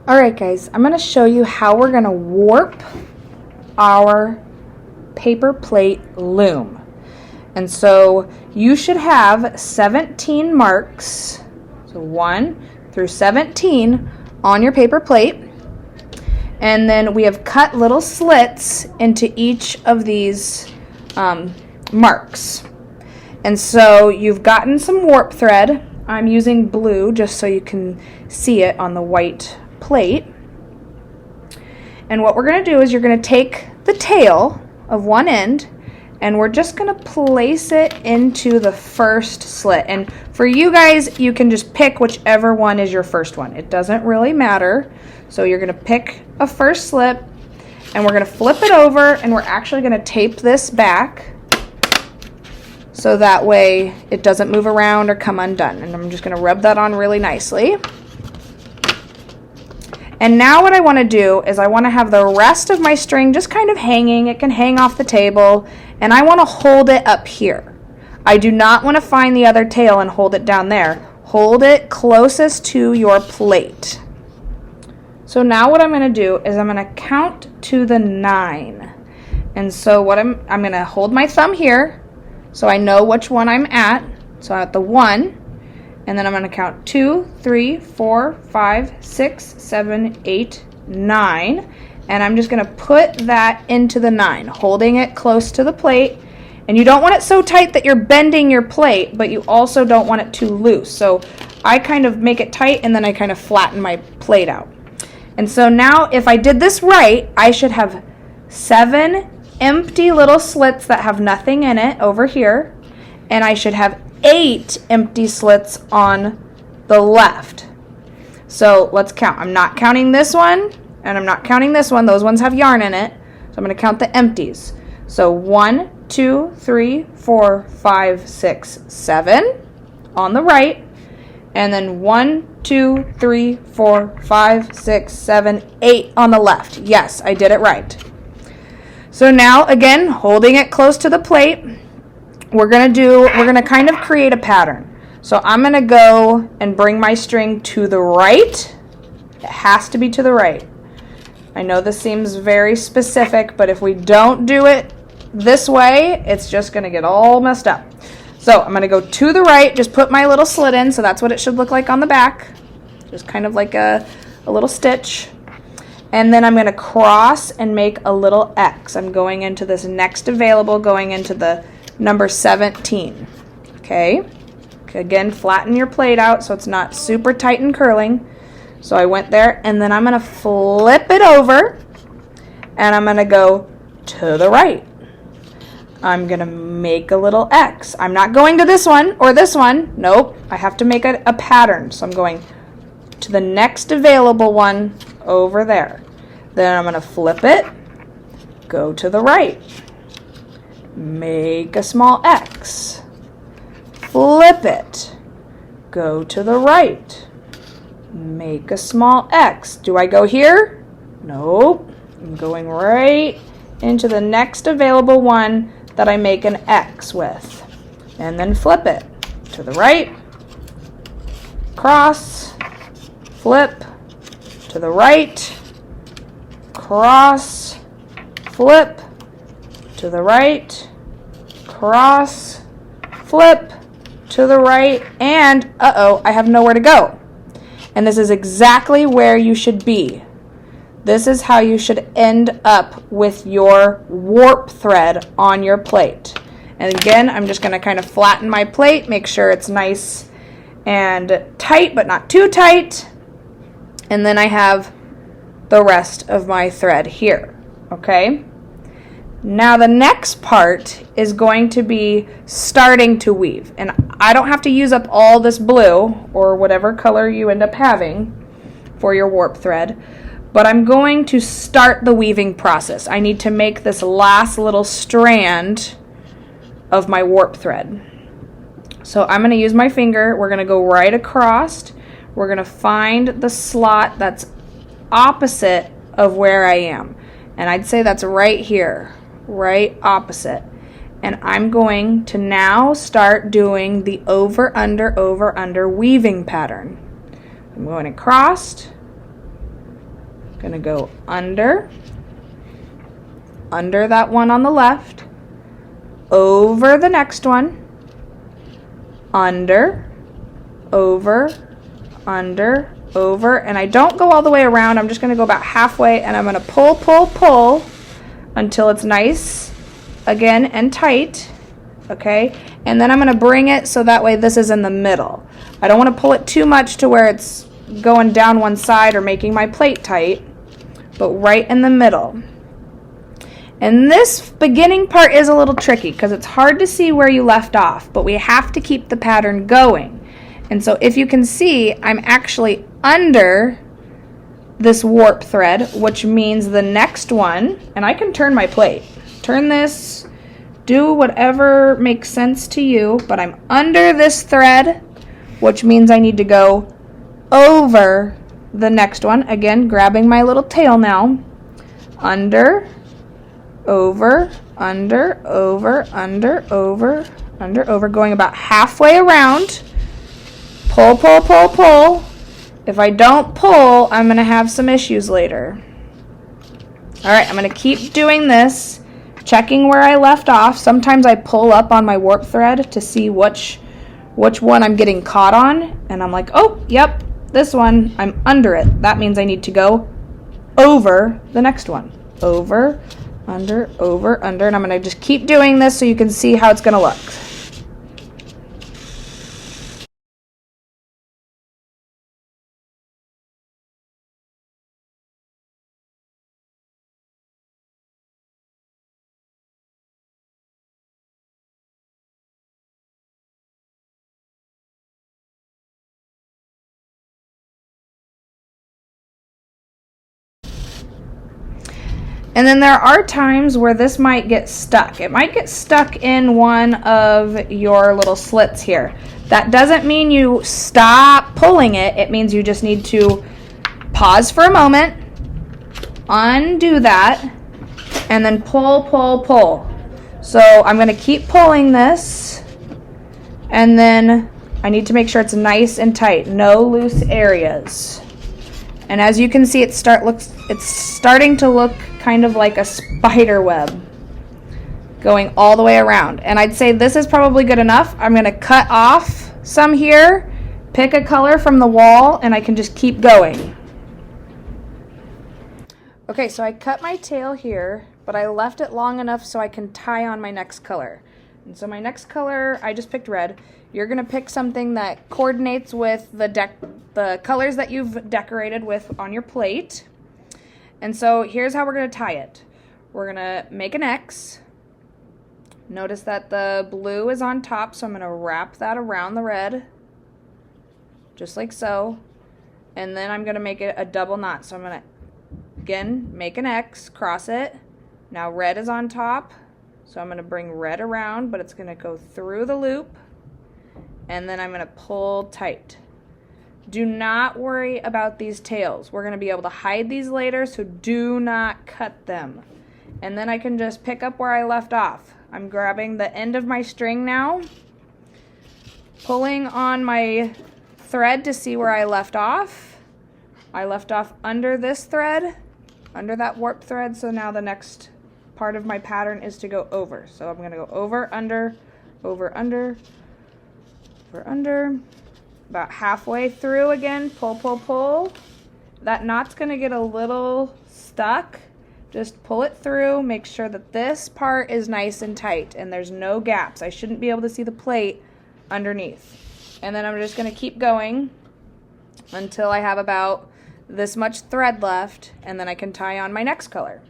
Alright guys, I'm going to show you how we're going to warp our paper plate loom. And so you should have 17 marks, so 1 through 17 on your paper plate. And then we have cut little slits into each of these marks. And so you've gotten some warp thread. I'm using blue just so you can see it on the white plate. And what we're going to do is you're going to take the tail of one end and we're just going to place it into the first slit. And for you guys, you can just pick whichever one is your first one. It doesn't really matter. So you're going to pick a first slit and we're going to flip it over and we're actually going to tape this back so that way it doesn't move around or come undone. And I'm just going to rub that on really nicely. And now what I want to do is I want to have the rest of my string just kind of hanging. It can hang off the table, and I want to hold it up here. I do not want to find the other tail and hold it down there. Hold it closest to your plate. So now what I'm going to do is I'm going to count to the 9. And so what I'm going to hold my thumb here so I know which one I'm at. So I'm at the 1. And then I'm going to count 2, 3, 4, 5, 6, 7, 8, 9. And I'm just going to put that into the 9, holding it close to the plate. And you don't want it so tight that you're bending your plate, but you also don't want it too loose. So I kind of make it tight and then I kind of flatten my plate out. And so now if I did this right, I should have 7 empty little slits that have nothing in it over here. And I should have 8 empty slits on the left. So let's count. I'm not counting this one, and I'm not counting this one. Those ones have yarn in it. So I'm going to count the empties. So 1, 2, 3, 4, 5, 6, 7 on the right. And then 1, 2, 3, 4, 5, 6, 7, 8 on the left. Yes, I did it right. So now, again, holding it close to the plate, we're going to kind of create a pattern. So I'm going to go and bring my string to the right. It has to be to the right. I know this seems very specific, but if we don't do it this way, it's just going to get all messed up. So I'm going to go to the right, just put my little slit in, so that's what it should look like on the back. Just kind of like a little stitch. And then I'm going to cross and make a little X. I'm going into this next available, going into the number 17. Okay. Again, flatten your plate out so it's not super tight and curling. So I went there, and then I'm going to flip it over, and I'm going to go to the right. I'm going to make a little X. I'm not going to this one or this one. Nope. I have to make a pattern. So I'm going to the next available one over there. Then I'm going to flip it, go to the right, make a small X, flip it, go to the right, make a small X. Do I go here? Nope. I'm going right into the next available one that I make an X with. And then flip it to the right, cross, flip, to the right, cross, flip, to the right, cross, flip, to the right, and I have nowhere to go. And this is exactly where you should be. This is how you should end up with your warp thread on your plate. And again, I'm just going to kind of flatten my plate, make sure it's nice and tight, but not too tight. And then I have the rest of my thread here. Okay? Now the next part is going to be starting to weave. And I don't have to use up all this blue or whatever color you end up having for your warp thread. But I'm going to start the weaving process. I need to make this last little strand of my warp thread. So I'm going to use my finger. We're going to go right across. We're going to find the slot that's opposite of where I am. And I'd say that's right here, right opposite. And I'm going to now start doing the over, under weaving pattern. I'm going across, Gonna go under that one on the left, over the next one, under, over, under, over, and I don't go all the way around. I'm just going to go about halfway, and I'm going to pull, pull, pull until it's nice again and tight, okay? And then I'm going to bring it so that way this is in the middle. I don't want to pull it too much to where it's going down one side or making my plate tight, but right in the middle. And this beginning part is a little tricky because it's hard to see where you left off, but we have to keep the pattern going. And so if you can see, I'm actually under this warp thread, which means the next one, and I can turn my plate. Turn this, do whatever makes sense to you, but I'm under this thread, which means I need to go over the next one. Again, grabbing my little tail now. Under, over, under, over, under, over, under, over, going about halfway around. Pull, pull, pull, pull. If I don't pull, I'm going to have some issues later. All right, I'm going to keep doing this, checking where I left off. Sometimes I pull up on my warp thread to see which one I'm getting caught on, and I'm like, oh, yep, this one, I'm under it. That means I need to go over the next one. Over, under, over, under, and I'm going to just keep doing this so you can see how it's going to look. And then there are times where this might get stuck. It might get stuck in one of your little slits here. That doesn't mean you stop pulling it. It means you just need to pause for a moment, undo that, and then pull, pull, pull. So I'm going to keep pulling this, and then I need to make sure it's nice and tight, no loose areas. And as you can see, it's starting to look kind of like a spider web going all the way around. And I'd say this is probably good enough. I'm going to cut off some here, pick a color from the wall, and I can just keep going. Okay, so I cut my tail here, but I left it long enough so I can tie on my next color. And so my next color, I just picked red. You're going to pick something that coordinates with the colors that you've decorated with on your plate. And so here's how we're going to tie it. We're going to make an X. Notice that the blue is on top, so I'm going to wrap that around the red, just like so. And then I'm going to make it a double knot. So I'm going to, again, make an X, cross it. Now red is on top, so I'm going to bring red around, but it's going to go through the loop. And then I'm going to pull tight. Do not worry about these tails. We're going to be able to hide these later, so do not cut them. And then I can just pick up where I left off. I'm grabbing the end of my string now, pulling on my thread to see where I left off. I left off under this thread, under that warp thread, so now the next part of my pattern is to go over. So I'm going to go over, under, over, under, over, under. About halfway through again, pull, pull, pull. That knot's going to get a little stuck. Just pull it through, make sure that this part is nice and tight and there's no gaps. I shouldn't be able to see the plate underneath. And then I'm just going to keep going until I have about this much thread left, and then I can tie on my next color.